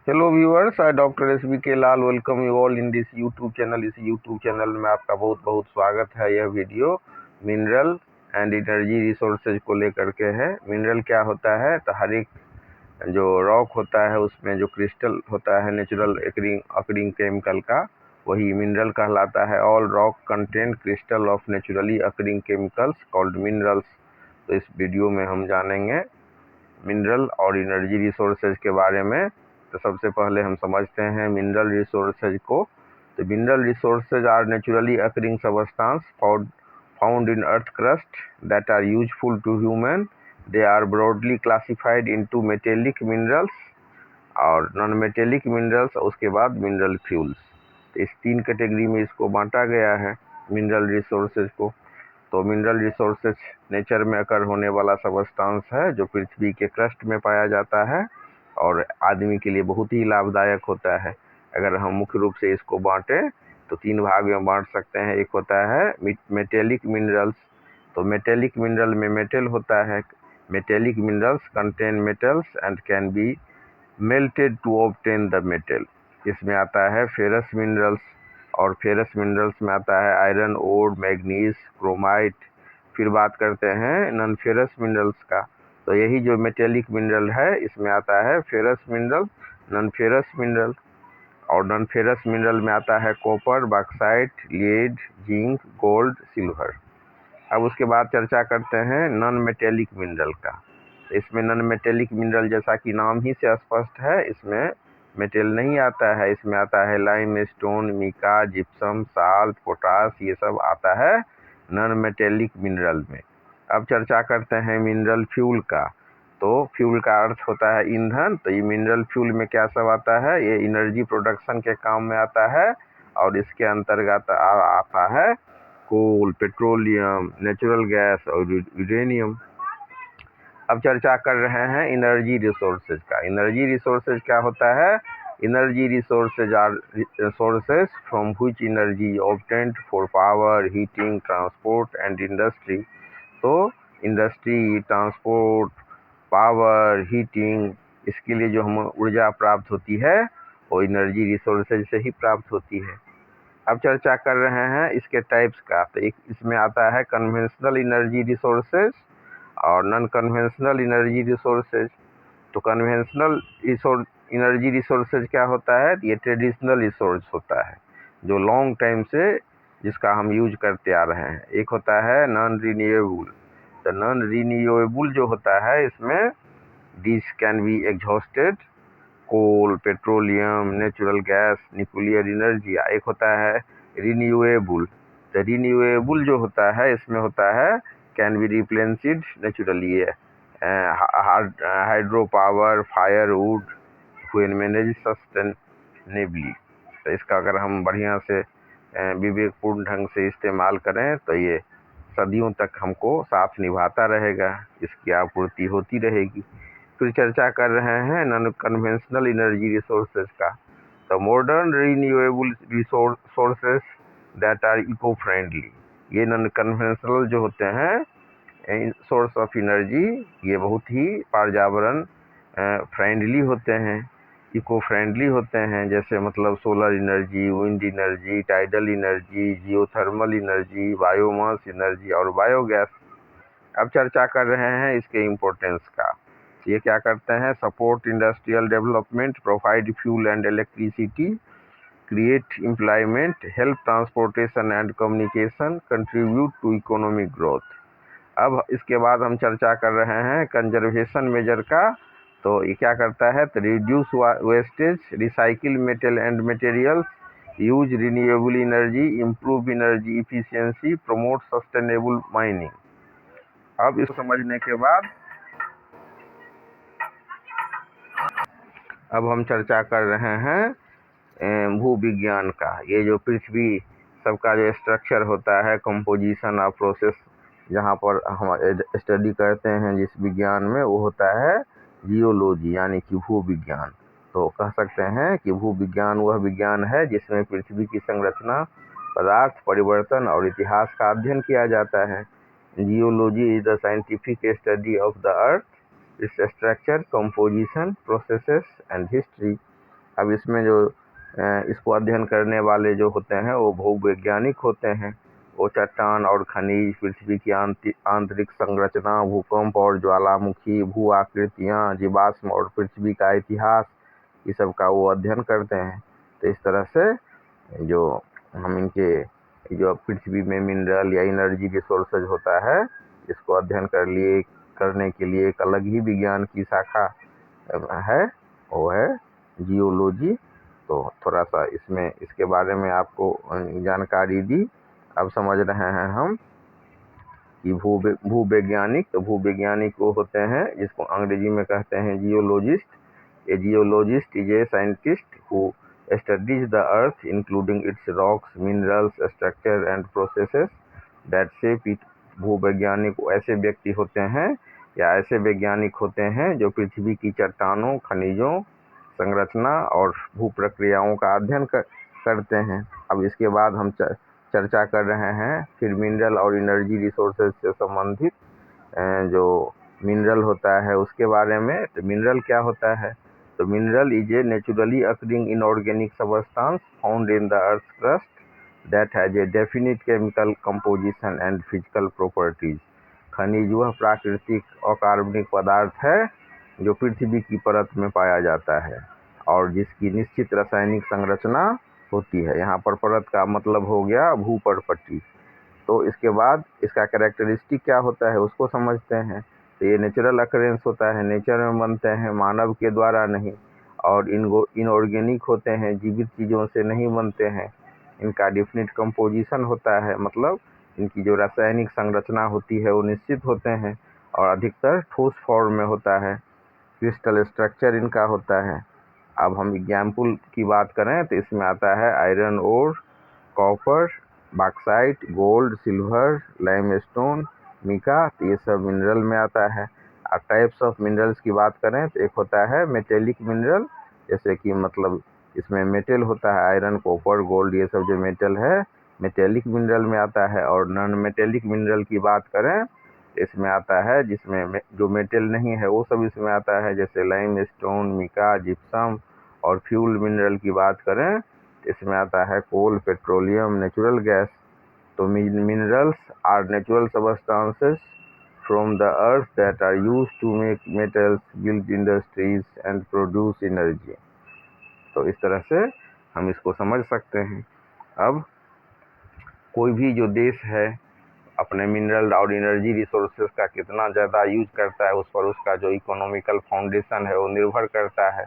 Hello viewers, I doctor SBK Lal welcome you all in this YouTube channel. इस YouTube channel में आपका बहुत बहुत स्वागत है। यह video mineral and energy resources को लेकर के है। मिनरल क्या होता है? तो हर एक जो रॉक होता है उसमें जो क्रिस्टल होता है नेचुरल अकरिंग केमिकल का, वही मिनरल कहलाता है। All rock contain crystal of naturally occurring chemicals called minerals. तो इस वीडियो में हम जानेंगे मिनरल और एनर्जी रिसोर्सेज के बारे में। तो सबसे पहले हम समझते हैं मिनरल रिसोर्सेज को। तो mineral resources are naturally occurring substance found in earth crust that are useful to human. They are broadly classified into metallic minerals और नॉन मेटेलिक मिनरल्स, उसके बाद मिनरल फ्यूल्स। तो इस तीन कैटेगरी में इसको बांटा गया है मिनरल रिसोर्सेज को। तो मिनरल रिसोर्सेज नेचर में अकर होने वाला सबस्टांस है जो पृथ्वी के क्रस्ट में पाया जाता है और आदमी के लिए बहुत ही लाभदायक होता है। अगर हम मुख्य रूप से इसको बांटें तो तीन भाग में बांट सकते हैं। एक होता है मेटेलिक मिनरल्स। तो मेटेलिक मिनरल में मेटल होता है। Metallic minerals contain metals and can be melted to obtain the metal. इसमें आता है फेरस मिनरल्स, और फेरस मिनरल्स में आता है आयरन ओर, मैग्नीज, क्रोमाइट। फिर बात करते हैं नॉन फेरस मिनरल्स का। तो यही जो मेटेलिक मिनरल है इसमें आता है ferrous mineral, non ferrous mineral. और नॉन फेरस मिनरल में आता है copper, bauxite, lead, zinc, gold, silver. अब उसके बाद चर्चा करते हैं नॉन मेटेलिक मिनरल का। इसमें नॉन मेटेलिक मिनरल जैसा कि नाम ही से स्पष्ट है, इसमें मेटल नहीं आता है। इसमें आता है limestone, mica, gypsum, salt, potash, ये सब आता है नॉन मेटेलिक मिनरल में। अब चर्चा करते हैं मिनरल फ्यूल का। तो फ्यूल का अर्थ होता है ईंधन। तो ये मिनरल फ्यूल में क्या सब आता है? ये एनर्जी प्रोडक्शन के काम में आता है और इसके अंतर्गत आता है कोल, पेट्रोलियम, नेचुरल गैस और यूरेनियम। अब चर्चा कर रहे हैं एनर्जी रिसोर्सेज का। एनर्जी रिसोर्सेज क्या होता है? Energy resources are sources from which energy obtained for power, heating, transport and industry. तो इंडस्ट्री, ट्रांसपोर्ट, पावर, हीटिंग, इसके लिए जो हम ऊर्जा प्राप्त होती है वो एनर्जी रिसोर्सेज से ही प्राप्त होती है। अब चर्चा कर रहे हैं इसके टाइप्स का। तो एक इसमें आता है कन्वेंशनल एनर्जी रिसोर्सेज और नॉन कन्वेंशनल एनर्जी रिसोर्सेज। तो कन्वेंशनल एनर्जी रिसोर्सेज क्या होता है? ये ट्रेडिशनल रिसोर्स होता है जो लॉन्ग टाइम से जिसका हम यूज करते आ रहे हैं। एक होता है नॉन रिन्यूएबल। तो नॉन रिन्यूएबल जो होता है इसमें this can be exhausted coal, petroleum, natural gas, nuclear energy. एक होता है रिन्यूएबल। तो रिन्यूएबल जो होता है इसमें होता है can be replenished naturally, hydro power, fire would, when manage sustainably. तो इसका अगर हम बढ़िया से विवेकपूर्ण ढंग से इस्तेमाल करें तो ये सदियों तक हमको साथ निभाता रहेगा, इसकी आपूर्ति होती रहेगी। फिर चर्चा कर रहे हैं नॉन कन्वेंशनल एनर्जी रिसोर्सेज का। तो modern renewable sources that are eco friendly. ये नॉन कन्वेंशनल जो होते हैं सोर्स ऑफ एनर्जी, ये बहुत ही पर्यावरण फ्रेंडली होते हैं, इको फ्रेंडली होते हैं। जैसे मतलब solar energy, wind energy, tidal energy, geothermal energy, biomass energy और बायोगैस। अब चर्चा कर रहे हैं इसके इम्पोर्टेंस का। ये क्या करते हैं? Support industrial development, provide fuel and electricity, create employment, help transportation and communication, contribute to economic growth. अब इसके बाद हम चर्चा कर रहे हैं कंजर्वेशन मेजर का। तो ये क्या करता है? तो reduce wastage, recycle metal and materials, use renewable energy, improve energy efficiency, promote sustainable mining. अब इसको समझने के बाद अब हम चर्चा कर रहे हैं भूविज्ञान का। ये जो पृथ्वी सबका जो स्ट्रक्चर होता है, कंपोजिशन ऑफ प्रोसेस, जहाँ पर हम स्टडी करते हैं जिस विज्ञान में, वो होता है जियोलॉजी यानी कि भूविज्ञान। तो कह सकते हैं कि भूविज्ञान वह विज्ञान है जिसमें पृथ्वी की संरचना, पदार्थ, परिवर्तन और इतिहास का अध्ययन किया जाता है। Geology is the scientific study of the earth, its structure, composition, processes and history. अब इसमें जो इसको अध्ययन करने वाले जो होते हैं वो भूवैज्ञानिक होते हैं। वो चट्टान और खनिज, पृथ्वी की आंतरिक संरचना, भूकंप और ज्वालामुखी, भू आकृतियाँ, जीवाश्म और पृथ्वी का इतिहास, ये सब का वो अध्ययन करते हैं। तो इस तरह से जो हम इनके जो पृथ्वी में मिनरल या एनर्जी रिसोर्सेज होता है, इसको अध्ययन करने के लिए एक अलग ही विज्ञान की शाखा है, वो है जियोलॉजी। तो थोड़ा सा इसमें इसके बारे में आपको जानकारी दी। अब समझ रहे हैं हम कि भूवैज्ञानिक, तो भूवैज्ञानिक वो होते हैं जिसको अंग्रेजी में कहते हैं geologist. A geologist is a scientist who studies the earth including it's rocks, minerals, structure and processes that shape it. भूवैज्ञानिक ऐसे व्यक्ति होते हैं या ऐसे वैज्ञानिक होते हैं जो पृथ्वी की चट्टानों, खनिजों, संरचना और भू प्रक्रियाओं का अध्ययन करते हैं। अब इसके बाद हम चर्चा कर रहे हैं फिर मिनरल और एनर्जी रिसोर्सेज से संबंधित जो मिनरल होता है उसके बारे में। तो मिनरल क्या होता है? तो mineral is a naturally occurring inorganic substance found in the earth crust that has a definite chemical composition and physical properties. खनिज वह प्राकृतिक अकार्बनिक पदार्थ है जो पृथ्वी की परत में पाया जाता है और जिसकी निश्चित रासायनिक संरचना होती है। यहाँ पर परत का मतलब हो गया भूपर्पट्टी। तो इसके बाद इसका कैरेक्टरिस्टिक क्या होता है उसको समझते हैं। तो ये नेचुरल अकरेंस होता है, नेचर में बनते हैं, मानव के द्वारा नहीं। और इनऑर्गेनिक होते हैं, जीवित चीज़ों से नहीं बनते हैं। इनका डेफिनिट कंपोजिशन होता है, मतलब इनकी जो रासायनिक संरचना होती है वो निश्चित होते हैं और अधिकतर ठोस फॉर्म में होता है। क्रिस्टल स्ट्रक्चर इनका होता है। अब हम एग्जाम्पल की बात करें तो इसमें आता है iron ore, copper, bauxite, gold, silver, limestone, mica, तो ये सब मिनरल में आता है। और टाइप्स ऑफ मिनरल्स की बात करें तो एक होता है मेटेलिक मिनरल, जैसे कि मतलब इसमें मेटल होता है, आयरन, कॉपर, गोल्ड, ये सब जो मेटल है मेटेलिक मिनरल में आता है। और नॉन मेटेलिक मिनरल की बात करें इसमें आता है जिसमें जो मेटल नहीं है वो सब इसमें आता है, जैसे लाइमस्टोन, मिका, जिप्सम। और फ्यूल मिनरल की बात करें इसमें आता है कोल, पेट्रोलियम, नेचुरल गैस। तो minerals are natural substances from the earth that are used to make metals, build industries and produce energy. तो इस तरह से हम इसको समझ सकते हैं। अब कोई भी जो देश है अपने मिनरल और एनर्जी रिसोर्सेज का कितना ज़्यादा यूज करता है उस पर उसका जो इकोनॉमिकल फाउंडेशन है वो निर्भर करता है।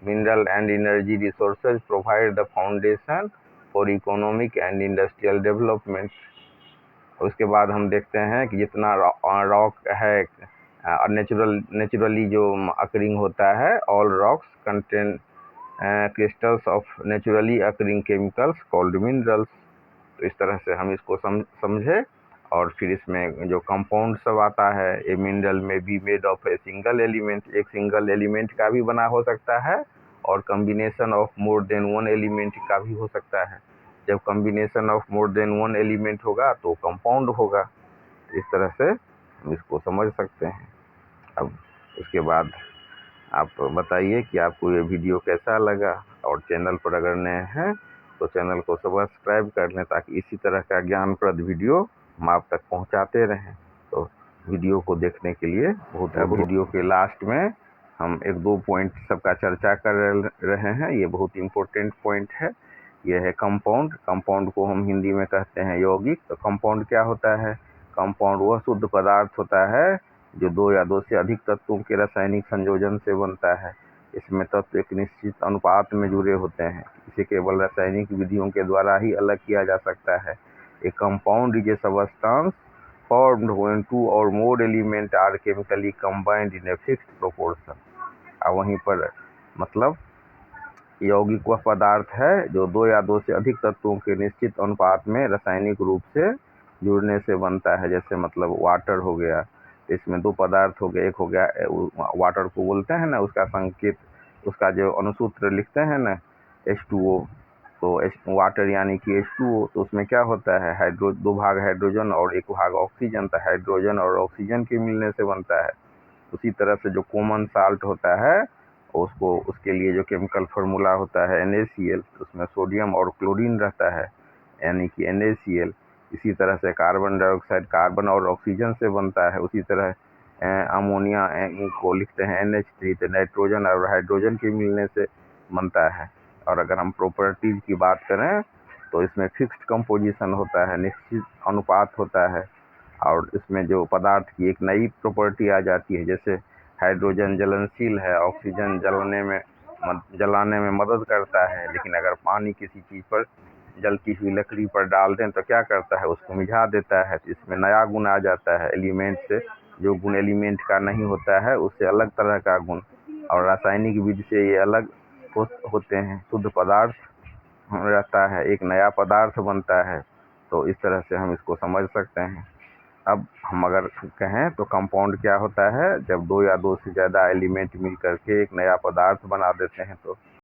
Mineral and energy resources provide the foundation for economic and industrial development. उसके बाद हम देखते हैं कि जितना रॉक है नेचुरली जो अकरिंग होता है, all rocks contain crystals of naturally occurring chemicals called minerals. तो इस तरह से हम इसको समझे। और फिर इसमें जो कंपाउंड सब आता है, ए मिनरल में be made of a single element, एक सिंगल एलिमेंट का भी बना हो सकता है और combination of more than one element का भी हो सकता है। जब combination of more than one element होगा तो कंपाउंड होगा। इस तरह से हम इसको समझ सकते हैं। अब इसके बाद आप बताइए कि आपको ये वीडियो कैसा लगा, और चैनल पर अगर नए हैं तो चैनल को सब्सक्राइब कर लें ताकि इसी तरह का ज्ञानप्रद वीडियो हम आप तक पहुंचाते रहें। तो वीडियो को देखने के लिए बहुत। अब वीडियो के लास्ट में हम एक दो पॉइंट सबका चर्चा कर रहे हैं, ये बहुत इम्पोर्टेंट पॉइंट है। ये है कंपाउंड। कंपाउंड को हम हिंदी में कहते हैं यौगिक। तो कंपाउंड क्या होता है? कंपाउंड वह शुद्ध पदार्थ होता है जो दो या दो से अधिक तत्वों के रासायनिक संयोजन से बनता है। इसमें तत्व एक निश्चित अनुपात में जुड़े होते हैं। इसे केवल रासायनिक विधियों के द्वारा ही अलग किया जा सकता है। ए compound is a substance formed when two or more elements are chemically combined in a fixed proportion। और वहीं पर मतलब यौगिक वह पदार्थ है जो दो या दो से अधिक तत्वों के निश्चित अनुपात में रासायनिक रूप से जुड़ने से बनता है। जैसे मतलब वाटर हो गया, इसमें दो पदार्थ हो गए, एक हो गया वाटर को बोलते हैं ना, उसका संकेत, उसका जो अनुसूत्र लिखते हैं ना H2O। तो वाटर यानी कि H2O, तो उसमें क्या होता है दो भाग हाइड्रोजन और एक भाग ऑक्सीजन। तो हाइड्रोजन और ऑक्सीजन के मिलने से बनता है। उसी तरह से जो कॉमन साल्ट होता है उसको उसके लिए जो केमिकल फार्मूला होता है NaCl, उसमें सोडियम और क्लोरीन रहता है, यानी कि NaCl। इसी तरह से कार्बन डाइऑक्साइड कार्बन और ऑक्सीजन से बनता है। उसी तरह अमोनिया को लिखते हैं NH3, तो नाइट्रोजन और हाइड्रोजन के मिलने से बनता है। और अगर हम प्रॉपर्टीज की बात करें तो इसमें फिक्स्ड कंपोजिशन होता है, निश्चित अनुपात होता है। और इसमें जो पदार्थ की एक नई प्रॉपर्टी आ जाती है, जैसे हाइड्रोजन ज्वलनशील है, ऑक्सीजन जलाने में मदद करता है, लेकिन अगर पानी किसी चीज़ पर जलती हुई लकड़ी पर डाल दें तो क्या करता है, उसको मिझा देता है। तो इसमें नया गुण आ जाता है एलिमेंट से, जो गुण एलिमेंट का नहीं होता है, उससे अलग तरह का गुण। और रासायनिक विधि से ये अलग होते हैं, शुद्ध पदार्थ रहता है, एक नया पदार्थ बनता है। तो इस तरह से हम इसको समझ सकते हैं। अब हम अगर कहें तो कंपाउंड क्या होता है, जब दो या दो से ज़्यादा एलिमेंट मिल करके एक नया पदार्थ बना देते हैं तो